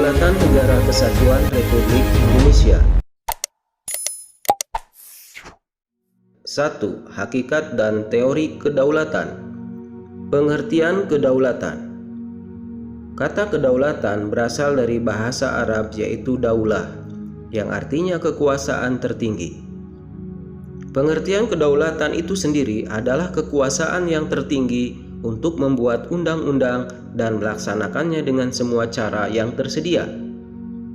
Kedaulatan Negara Kesatuan Republik Indonesia. 1. Hakikat dan teori kedaulatan. Pengertian kedaulatan. Kata kedaulatan berasal dari bahasa Arab yaitu daulah, yang artinya kekuasaan tertinggi. Pengertian kedaulatan itu sendiri adalah kekuasaan yang tertinggi untuk membuat undang-undang dan melaksanakannya dengan semua cara yang tersedia.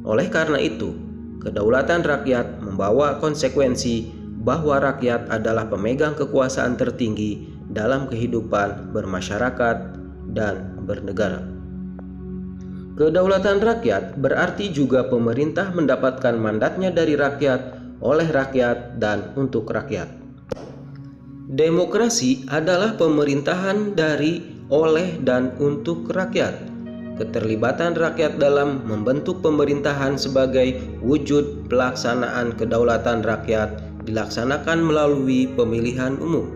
Oleh karena itu, kedaulatan rakyat membawa konsekuensi bahwa rakyat adalah pemegang kekuasaan tertinggi dalam kehidupan bermasyarakat dan bernegara. Kedaulatan rakyat berarti juga pemerintah mendapatkan mandatnya dari rakyat, oleh rakyat, dan untuk rakyat. Demokrasi adalah pemerintahan dari, oleh, dan untuk rakyat. Keterlibatan rakyat dalam membentuk pemerintahan sebagai wujud pelaksanaan kedaulatan rakyat dilaksanakan melalui pemilihan umum.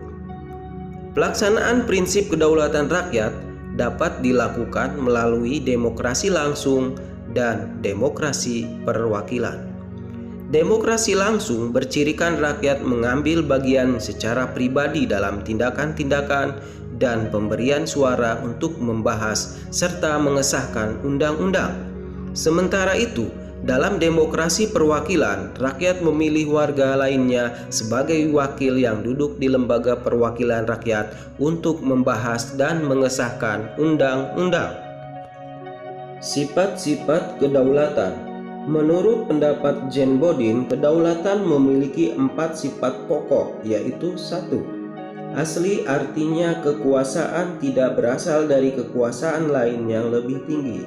Pelaksanaan prinsip kedaulatan rakyat dapat dilakukan melalui demokrasi langsung dan demokrasi perwakilan. Demokrasi langsung bercirikan rakyat mengambil bagian secara pribadi dalam tindakan-tindakan dan pemberian suara untuk membahas serta mengesahkan undang-undang. Sementara itu, dalam demokrasi perwakilan, rakyat memilih warga lainnya sebagai wakil yang duduk di lembaga perwakilan rakyat untuk membahas dan mengesahkan undang-undang. Sifat-sifat kedaulatan. Menurut pendapat Jane Bodin, kedaulatan memiliki 4 sifat pokok, yaitu 1. Asli artinya kekuasaan tidak berasal dari kekuasaan lain yang lebih tinggi.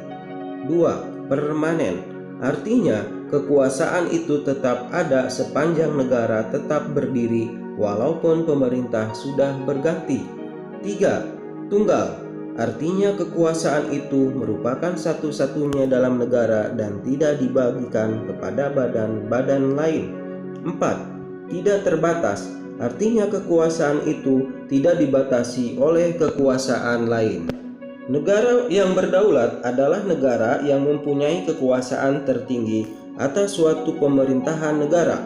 2. Permanen, artinya kekuasaan itu tetap ada sepanjang negara tetap berdiri walaupun pemerintah sudah berganti. 3. Tunggal, artinya kekuasaan itu merupakan satu-satunya dalam negara dan tidak dibagikan kepada badan-badan lain. 4. Tidak terbatas, artinya kekuasaan itu tidak dibatasi oleh kekuasaan lain. Negara yang berdaulat adalah negara yang mempunyai kekuasaan tertinggi atas suatu pemerintahan negara.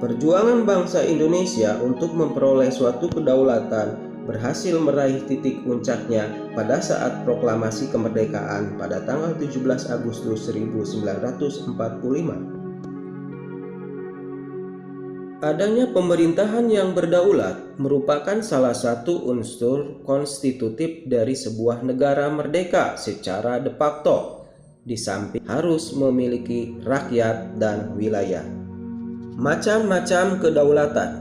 Perjuangan bangsa Indonesia untuk memperoleh suatu kedaulatan berhasil meraih titik puncaknya pada saat proklamasi kemerdekaan pada tanggal 17 Agustus 1945. Adanya pemerintahan yang berdaulat merupakan salah satu unsur konstitutif dari sebuah negara merdeka secara de facto, di samping harus memiliki rakyat dan wilayah. Macam-macam kedaulatan.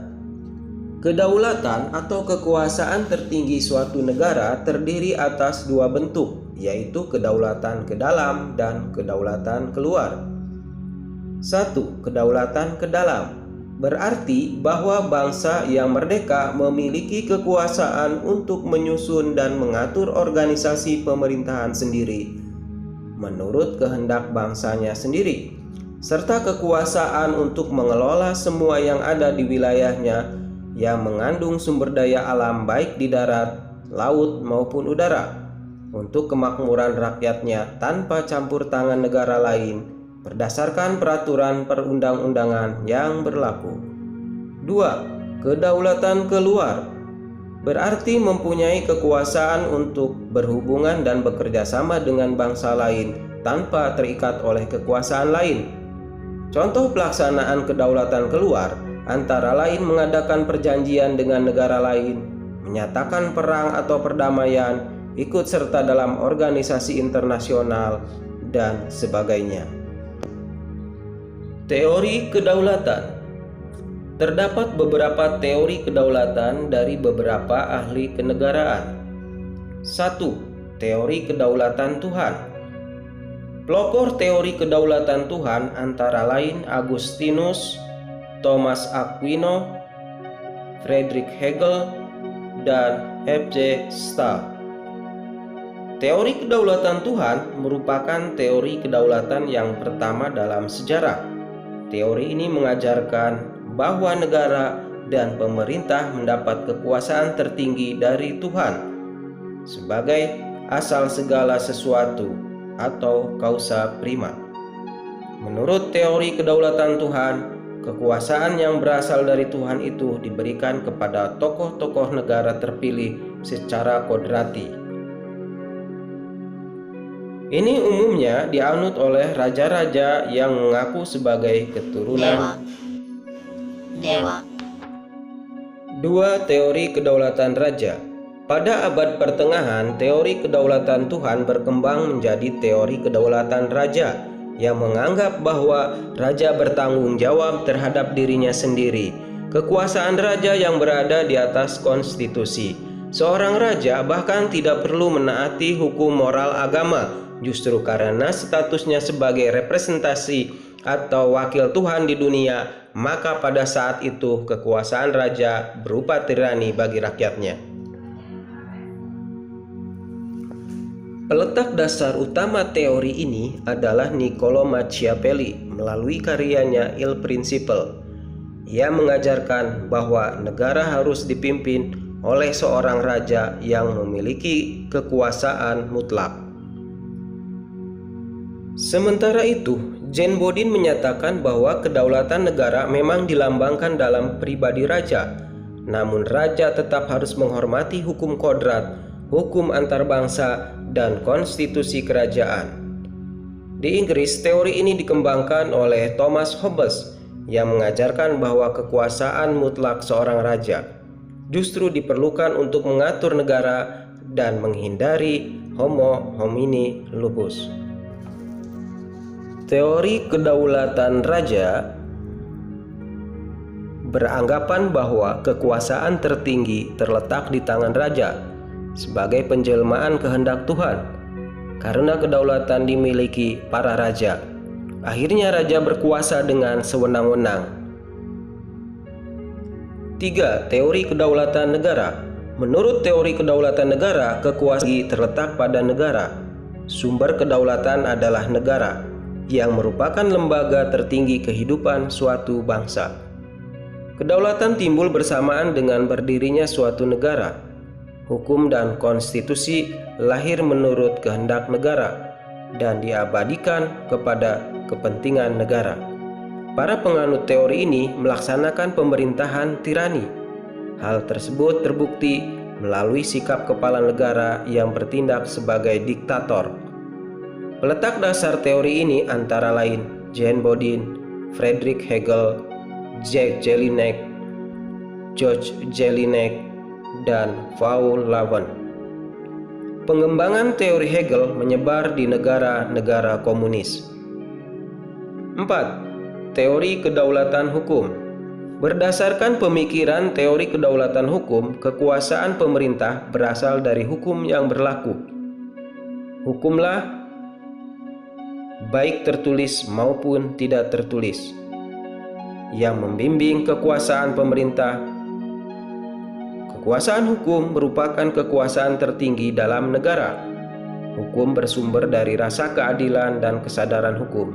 Kedaulatan atau kekuasaan tertinggi suatu negara terdiri atas 2 bentuk, yaitu kedaulatan ke dalam dan kedaulatan keluar. 1. Kedaulatan ke dalam berarti bahwa bangsa yang merdeka memiliki kekuasaan untuk menyusun dan mengatur organisasi pemerintahan sendiri menurut kehendak bangsanya sendiri, serta kekuasaan untuk mengelola semua yang ada di wilayahnya yang mengandung sumber daya alam baik di darat, laut maupun udara untuk kemakmuran rakyatnya tanpa campur tangan negara lain berdasarkan peraturan perundang-undangan yang berlaku. 2. Kedaulatan keluar berarti mempunyai kekuasaan untuk berhubungan dan bekerja sama dengan bangsa lain tanpa terikat oleh kekuasaan lain. Contoh pelaksanaan kedaulatan keluar antara lain mengadakan perjanjian dengan negara lain, menyatakan perang atau perdamaian, ikut serta dalam organisasi internasional, dan sebagainya. Teori kedaulatan. Terdapat beberapa teori kedaulatan dari beberapa ahli kenegaraan. 1. Teori kedaulatan Tuhan. Pelopor teori kedaulatan Tuhan antara lain Agustinus, Thomas Aquino, Friedrich Hegel, dan F.J. Stahl. Teori kedaulatan Tuhan merupakan teori kedaulatan yang pertama dalam sejarah. Teori ini mengajarkan bahwa negara dan pemerintah mendapat kekuasaan tertinggi dari Tuhan sebagai asal segala sesuatu atau causa prima. Menurut teori kedaulatan Tuhan, kekuasaan yang berasal dari Tuhan itu diberikan kepada tokoh-tokoh negara terpilih secara kodrati. Ini umumnya dianut oleh raja-raja yang mengaku sebagai keturunan dewa. Dua teori kedaulatan raja. Pada abad pertengahan, teori kedaulatan Tuhan berkembang menjadi teori kedaulatan raja yang menganggap bahwa raja bertanggung jawab terhadap dirinya sendiri. Kekuasaan raja yang berada di atas konstitusi. Seorang raja bahkan tidak perlu menaati hukum moral agama, justru karena statusnya sebagai representasi atau wakil Tuhan di dunia, maka pada saat itu kekuasaan raja berupa tirani bagi rakyatnya. Peletak dasar utama teori ini adalah Niccolo Machiavelli melalui karyanya Il Principe. Ia mengajarkan bahwa negara harus dipimpin oleh seorang raja yang memiliki kekuasaan mutlak. Sementara itu, Jane Bodin menyatakan bahwa kedaulatan negara memang dilambangkan dalam pribadi raja, namun raja tetap harus menghormati hukum kodrat, hukum antar bangsa, dan konstitusi kerajaan. Di Inggris, teori ini dikembangkan oleh Thomas Hobbes yang mengajarkan bahwa kekuasaan mutlak seorang raja justru diperlukan untuk mengatur negara dan menghindari homo homini lupus. Teori kedaulatan raja beranggapan bahwa kekuasaan tertinggi terletak di tangan raja sebagai penjelmaan kehendak Tuhan. Karena kedaulatan dimiliki para raja, akhirnya raja berkuasa dengan sewenang-wenang. 3. Teori kedaulatan negara. Menurut teori kedaulatan negara, kekuasaan terletak pada negara. Sumber kedaulatan adalah negara, yang merupakan lembaga tertinggi kehidupan suatu bangsa. Kedaulatan timbul bersamaan dengan berdirinya suatu negara. Hukum dan konstitusi lahir menurut kehendak negara dan diabadikan kepada kepentingan negara. Para penganut teori ini melaksanakan pemerintahan tirani. Hal tersebut terbukti melalui sikap kepala negara yang bertindak sebagai diktator. Peletak dasar teori ini antara lain Jane Bodin, Friedrich Hegel, Jacques Jelinek, George Jelinek, dan Paul Laven. Pengembangan teori Hegel menyebar di negara-negara komunis. 4. Teori kedaulatan hukum. Berdasarkan pemikiran teori kedaulatan hukum, kekuasaan pemerintah berasal dari hukum yang berlaku. Hukumlah baik tertulis maupun tidak tertulis yang membimbing kekuasaan pemerintah. Kekuasaan hukum merupakan kekuasaan tertinggi dalam negara. Hukum bersumber dari rasa keadilan dan kesadaran hukum.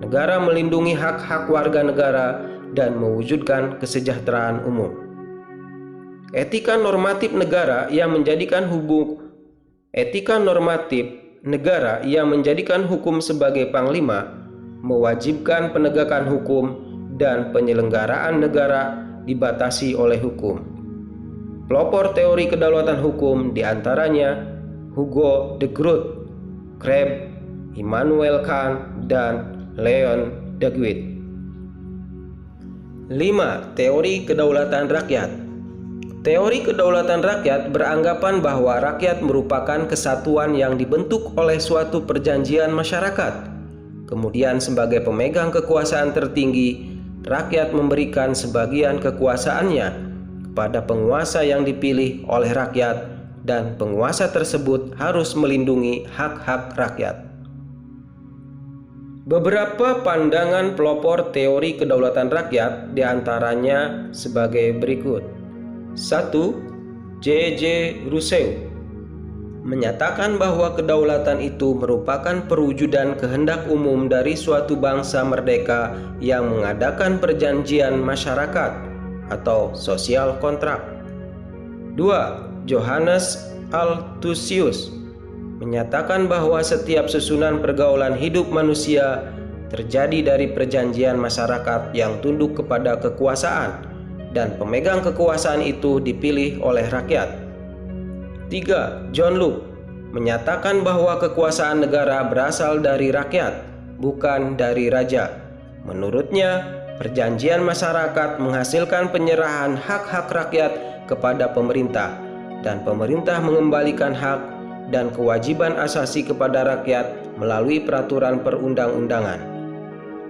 Negara melindungi hak-hak warga negara dan mewujudkan kesejahteraan umum. Etika normatif negara yang menjadikan hukum sebagai panglima, mewajibkan penegakan hukum dan penyelenggaraan negara dibatasi oleh hukum. Pelopor teori kedaulatan hukum diantaranya Hugo de Groot, Kreb, Immanuel Kant, dan Leon Dewey. 5. Teori kedaulatan rakyat. Teori kedaulatan rakyat beranggapan bahwa rakyat merupakan kesatuan yang dibentuk oleh suatu perjanjian masyarakat. Kemudian sebagai pemegang kekuasaan tertinggi, rakyat memberikan sebagian kekuasaannya pada penguasa yang dipilih oleh rakyat, dan penguasa tersebut harus melindungi hak-hak rakyat. Beberapa pandangan pelopor teori kedaulatan rakyat diantaranya sebagai berikut. 1. J.J. Rousseau menyatakan bahwa kedaulatan itu merupakan perwujudan kehendak umum dari suatu bangsa merdeka yang mengadakan perjanjian masyarakat atau social contract. 2. Johannes Althusius menyatakan bahwa setiap susunan pergaulan hidup manusia terjadi dari perjanjian masyarakat yang tunduk kepada kekuasaan, dan pemegang kekuasaan itu dipilih oleh rakyat. 3. John Locke menyatakan bahwa kekuasaan negara berasal dari rakyat, bukan dari raja. Menurutnya, perjanjian masyarakat menghasilkan penyerahan hak-hak rakyat kepada pemerintah, dan pemerintah mengembalikan hak dan kewajiban asasi kepada rakyat melalui peraturan perundang-undangan.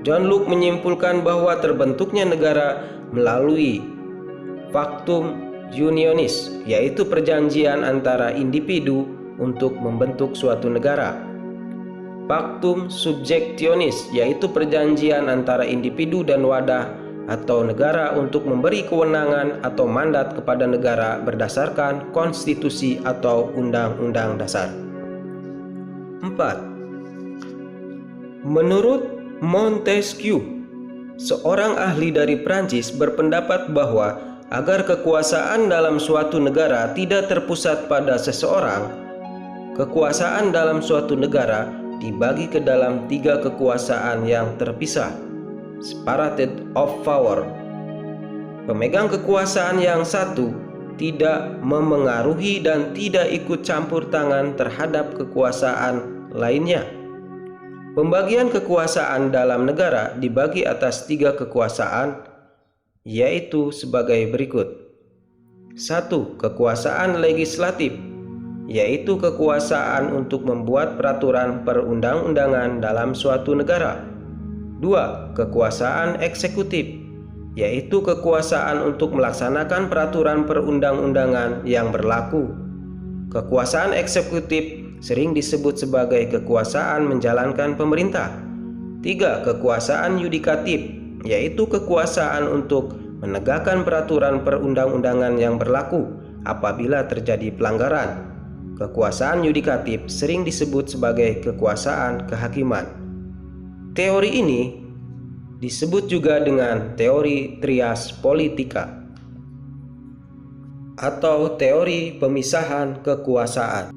John Locke menyimpulkan bahwa terbentuknya negara melalui Pactum Unionis, yaitu perjanjian antara individu untuk membentuk suatu negara. Pactum Subjectionis, yaitu perjanjian antara individu dan wadah atau negara untuk memberi kewenangan atau mandat kepada negara berdasarkan konstitusi atau undang-undang dasar. 4. Menurut Montesquieu, seorang ahli dari Prancis berpendapat bahwa agar kekuasaan dalam suatu negara tidak terpusat pada seseorang, kekuasaan dalam suatu negara dibagi ke dalam 3 kekuasaan yang terpisah, separated of power. Pemegang kekuasaan yang satu tidak memengaruhi dan tidak ikut campur tangan terhadap kekuasaan lainnya. Pembagian kekuasaan dalam negara dibagi atas 3 kekuasaan, yaitu sebagai berikut. 1. Kekuasaan legislatif, yaitu kekuasaan untuk membuat peraturan perundang-undangan dalam suatu negara. 2. Kekuasaan eksekutif, yaitu kekuasaan untuk melaksanakan peraturan perundang-undangan yang berlaku. Kekuasaan eksekutif sering disebut sebagai kekuasaan menjalankan pemerintah. 3. Kekuasaan yudikatif, yaitu kekuasaan untuk menegakkan peraturan perundang-undangan yang berlaku apabila terjadi pelanggaran. Kekuasaan yudikatif sering disebut sebagai kekuasaan kehakiman. Teori ini disebut juga dengan teori trias politika atau teori pemisahan kekuasaan.